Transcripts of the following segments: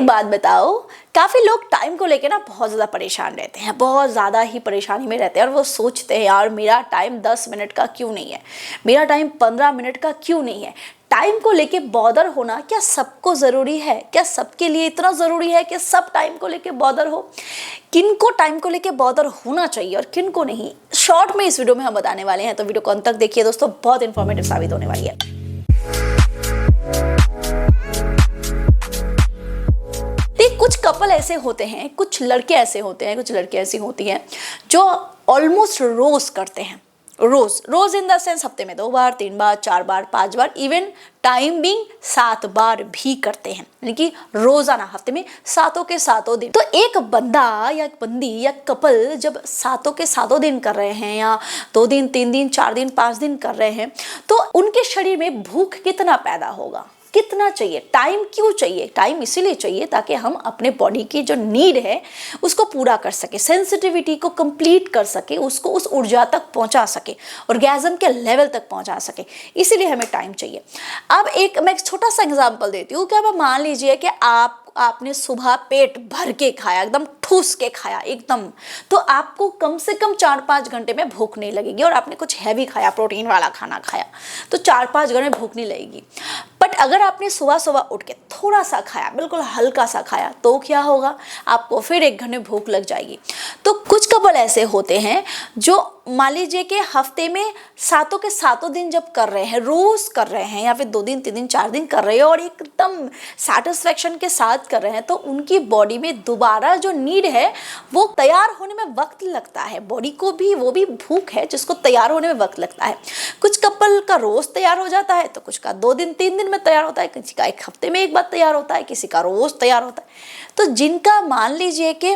एक बात बताओ, काफ़ी लोग टाइम को लेके ना बहुत ज़्यादा परेशान रहते हैं, बहुत ज़्यादा ही परेशानी में रहते हैं और वो सोचते हैं यार मेरा टाइम 10 मिनट का क्यों नहीं है, मेरा टाइम 15 मिनट का क्यों नहीं है। टाइम को लेके बॉदर होना क्या सबको ज़रूरी है? क्या सबके लिए इतना ज़रूरी है कि सब टाइम को लेके बॉदर हो? किनको टाइम को लेके बॉदर होना चाहिए और किनको नहीं, शॉर्ट में इस वीडियो में हम बताने वाले हैं। तो वीडियो को अंत तक देखिए दोस्तों, बहुत इंफॉर्मेटिव साबित होने वाली है। कुछ कपल ऐसे होते हैं, कुछ लड़के ऐसे होते हैं, कुछ लड़के ऐसी होती हैं जो ऑलमोस्ट रोज करते हैं। रोज इन द सेंस हफ्ते में 2 बार, 3 बार, 4 बार, 5 बार, इवन टाइम बिंग 7 बार भी करते हैं, यानी कि रोजाना हफ्ते में सातों के सातों दिन। तो एक बंदा या एक बंदी या कपल जब सातों के सातों दिन कर रहे हैं या 2 दिन, 3 दिन, 4 दिन, 5 दिन कर रहे हैं, तो उनके शरीर में भूख कितना पैदा होगा, कितना चाहिए? टाइम क्यों चाहिए? टाइम इसीलिए चाहिए ताकि हम अपने बॉडी की जो नीड है उसको पूरा कर सके, सेंसिटिविटी को कंप्लीट कर सके, उसको उस ऊर्जा तक पहुंचा सके, ऑर्गेज्म के लेवल तक पहुंचा सके, इसीलिए हमें टाइम चाहिए। अब मैं एक छोटा सा एग्जांपल देती हूँ कि अब मान लीजिए कि आपने सुबह पेट भर के खाया, एकदम ठूस के खाया एकदम, तो आपको कम से कम 4-5 घंटे में भूख नहीं लगेगी। और आपने कुछ हैवी खाया, प्रोटीन वाला खाना खाया, तो 4-5 घंटे में भूख नहीं लगेगी। बट अगर आपने सुबह सुबह उठ के थोड़ा सा खाया, बिल्कुल हल्का सा खाया, तो क्या होगा? आपको फिर 1 घंटे भूख लग जाएगी। तो कुछ कपल ऐसे होते हैं जो मान लीजिए कि हफ्ते में सातों के सातों दिन जब कर रहे हैं, रोज कर रहे हैं, या फिर 2 दिन, 3 दिन, 4 दिन कर रहे हैं और एकदम सेटिस्फेक्शन के साथ कर रहे हैं, तो उनकी बॉडी में दोबारा जो नीड है वो तैयार होने में वक्त लगता है। बॉडी को भी वो भी भूख है जिसको तैयार होने में वक्त लगता है। कुछ कपल का रोज तैयार हो जाता है, तो कुछ का 2 दिन, 3 दिन में तैयार होता है, किसी का 1 हफ्ते में एक बार तैयार होता है, किसी का रोज तैयार होता है। तो जिनका मान लीजिए कि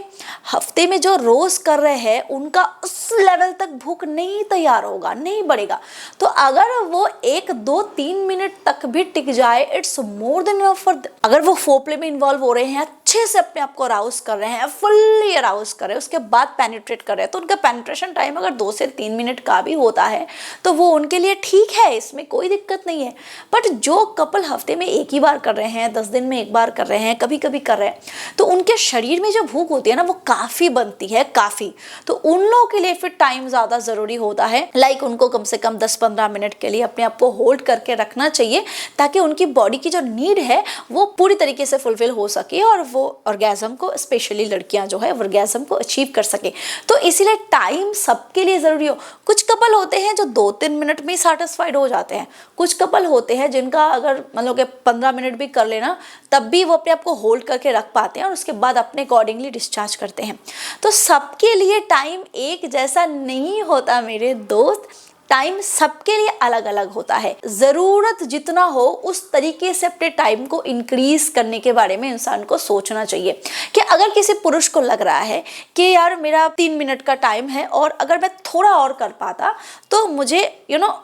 हफ्ते में जो रोज कर रहे हैं उनका उस लेवल तक भूख नहीं तैयार होगा, नहीं बढ़ेगा। तो अगर वो 1, 2, 3 मिनट तक भी टिक जाए, it's more than enough for. अगर वो फोरप्ले में इन्वॉल्व हो रहे हैं, अच्छे से अपने आप को अराउज कर रहे हैं, फुल्ली अराउज कर रहे हैं, उसके बाद पेनिट्रेट कर रहे हैं, तो उनका पेनिट्रेशन टाइम अगर 2 से 3 मिनट का भी होता है तो वो उनके लिए ठीक है, इसमें कोई दिक्कत नहीं है। बट जो कपल हफ्ते में 1 ही बार कर रहे हैं, 10 दिन में 1 बार कर रहे हैं, कभी कभी कर रहे हैं, तो उनके शरीर में जो भूख होती है ना वो काफ़ी बनती है, काफ़ी। तो उन लोगों के लिए फिर टाइम ज़्यादा ज़रूरी होता है। लाइक उनको कम से कम 10-15 मिनट के लिए अपने आप को होल्ड करके रखना चाहिए ताकि उनकी बॉडी की जो नीड है वो पूरी तरीके से फुलफिल हो सके और वो ऑर्गेज्म को, स्पेशली लड़कियां जो है ऑर्गेज्म को अचीव कर सके। तो इसीलिए टाइम सबके लिए ज़रूरी हो। कुछ कपल होते हैं जो 2-3 मिनट में ही सेटिस्फाइड हो जाते हैं। कुछ कपल होते हैं जिनका अगर मतलब कि 15 मिनट भी कर लेना तब भी वो अपने आप को होल्ड करके रख पाते हैं और उसके बाद अपने अकॉर्डिंगली डिस्चार्ज करते हैं। तो सबके लिए टाइम एक जैसा नहीं होता मेरे दोस्त, टाइम सबके लिए अलग अलग होता है। ज़रूरत जितना हो उस तरीके से अपने टाइम को इंक्रीज करने के बारे में इंसान को सोचना चाहिए कि अगर किसी पुरुष को लग रहा है कि यार मेरा 3 मिनट का टाइम है और अगर मैं थोड़ा और कर पाता तो मुझे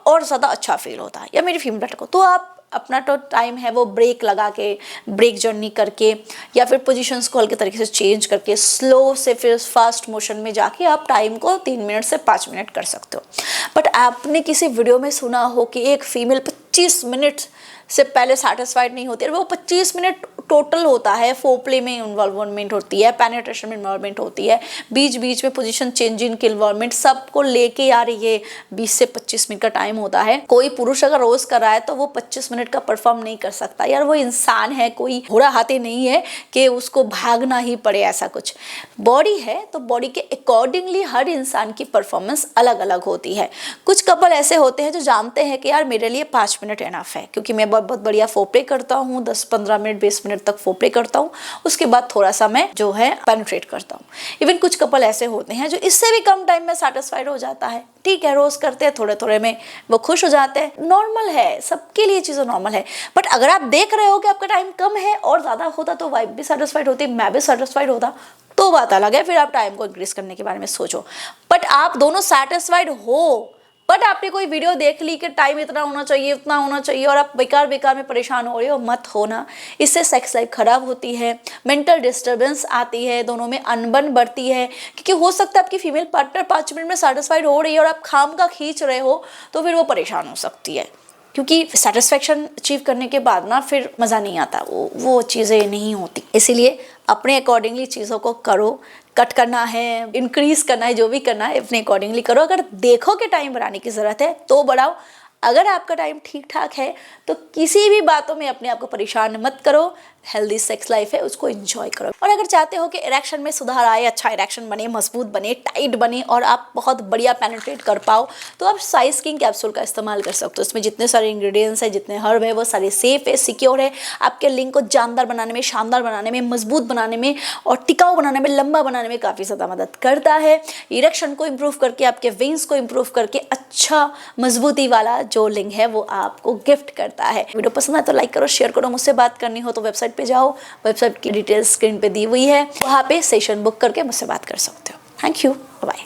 और ज़्यादा अच्छा फील होता, या मेरी फीमेल को, तो आप अपना तो टाइम है वो ब्रेक लगा के, ब्रेक जर्नी करके, या फिर पोजीशंस को हल्के तरीके से चेंज करके, स्लो से फिर फास्ट मोशन में जाके आप टाइम को 3 मिनट से 5 मिनट कर सकते हो। बट आपने किसी वीडियो में सुना हो कि एक फीमेल 25 मिनट से पहले सेटिस्फाइड नहीं होती है, वो 25 मिनट टोटल होता है। फोरप्ले में इन्वॉल्वमेंट होती है, पेनिट्रेशन में इन्वॉल्वमेंट होती है, बीच बीच में पोजीशन चेंजिंग की इन्वॉल्वमेंट, सबको लेके यार ये 20 से 25 मिनट का टाइम होता है। कोई पुरुष अगर रोज कर रहा है तो वो 25 मिनट का परफॉर्म नहीं कर सकता यार, वो इंसान है, कोई घोड़ा हाथी नहीं है कि उसको भागना ही पड़े, ऐसा कुछ। बॉडी है तो बॉडी के अकॉर्डिंगली हर इंसान की परफॉर्मेंस अलग अलग होती है। कुछ कपल ऐसे होते हैं जो जानते हैं कि यार मेरे लिए 5 मिनट एनफ है, क्योंकि मैं बहुत बढ़िया फोरप्ले करता हूँ, 10-15 मिनट 20 मिनट तक फोरप्ले करता हूँ, उसके बाद थोड़ा सा मैं जो है पेनिट्रेट करता हूँ। इवन कुछ कपल ऐसे होते हैं जो इससे भी कम टाइम में सेटिस्फाइड हो जाता है। ठीक है, रोज करते हैं, थोड़े थोड़े में वो खुश हो जाते हैं, नॉर्मल है, सबके लिए चीज़ें नॉर्मल है। बट अगर आप देख रहे हो कि आपका टाइम कम है और ज़्यादा होता तो वाइफ भी सेटिस्फाइड होती, मैं भी सेटिस्फाइड होता, तो बात अलग है, फिर आप टाइम को इंक्रीज करने के बारे में सोचो। बट आप दोनों सेटिस्फाइड हो, बट आपने कोई वीडियो देख ली कि टाइम इतना होना चाहिए, उतना होना चाहिए, और आप बेकार बेकार में परेशान हो रहे हो, मत होना। इससे सेक्स लाइफ खराब होती है, मेंटल डिस्टर्बेंस आती है, दोनों में अनबन बढ़ती है। क्योंकि हो सकता है आपकी फीमेल पार्टनर 5 मिनट में सेटिस्फाइड हो रही है और आप खाम का खींच रहे हो, तो फिर वो परेशान हो सकती है। क्योंकि सेटिस्फेक्शन अचीव करने के बाद ना फिर मज़ा नहीं आता, वो चीज़ें नहीं होती। इसीलिए अपने अकॉर्डिंगली चीज़ों को करो। कट करना है, इंक्रीज करना है, जो भी करना है अपने अकॉर्डिंगली करो। अगर देखो कि टाइम बढ़ाने की ज़रूरत है तो बढ़ाओ। अगर आपका टाइम ठीक ठाक है तो किसी भी बातों में अपने आप को परेशान मत करो। हेल्दी सेक्स लाइफ है, उसको एंजॉय करो। और अगर चाहते हो कि इरेक्शन में सुधार आए, अच्छा इरेक्शन बने, मजबूत बने, टाइट बने और आप बहुत बढ़िया पेनिट्रेट कर पाओ, तो आप साइज किंग कैप्सूल का इस्तेमाल कर सकते हो। इसमें जितने सारे इंग्रेडिएंट्स हैं, जितने हर्ब है, वो सारे सेफ है, सिक्योर है। आपके लिंग को जानदार बनाने में, शानदार बनाने में, मजबूत बनाने में और टिकाऊ बनाने में, लंबा बनाने में काफ़ी ज़्यादा मदद करता है। इरेक्शन को इम्प्रूव करके, आपके वेन्स को इम्प्रूव करके अच्छा मजबूती वाला जो लिंग है वो आपको गिफ्ट करता है। वीडियो पसंद आए तो लाइक करो, शेयर करो। मुझसे बात करनी हो तो वेबसाइट पे जाओ, वेबसाइट की डिटेल्स स्क्रीन पे दी हुई है, वहाँ पे सेशन बुक करके मुझसे बात कर सकते हो। Thank you, bye.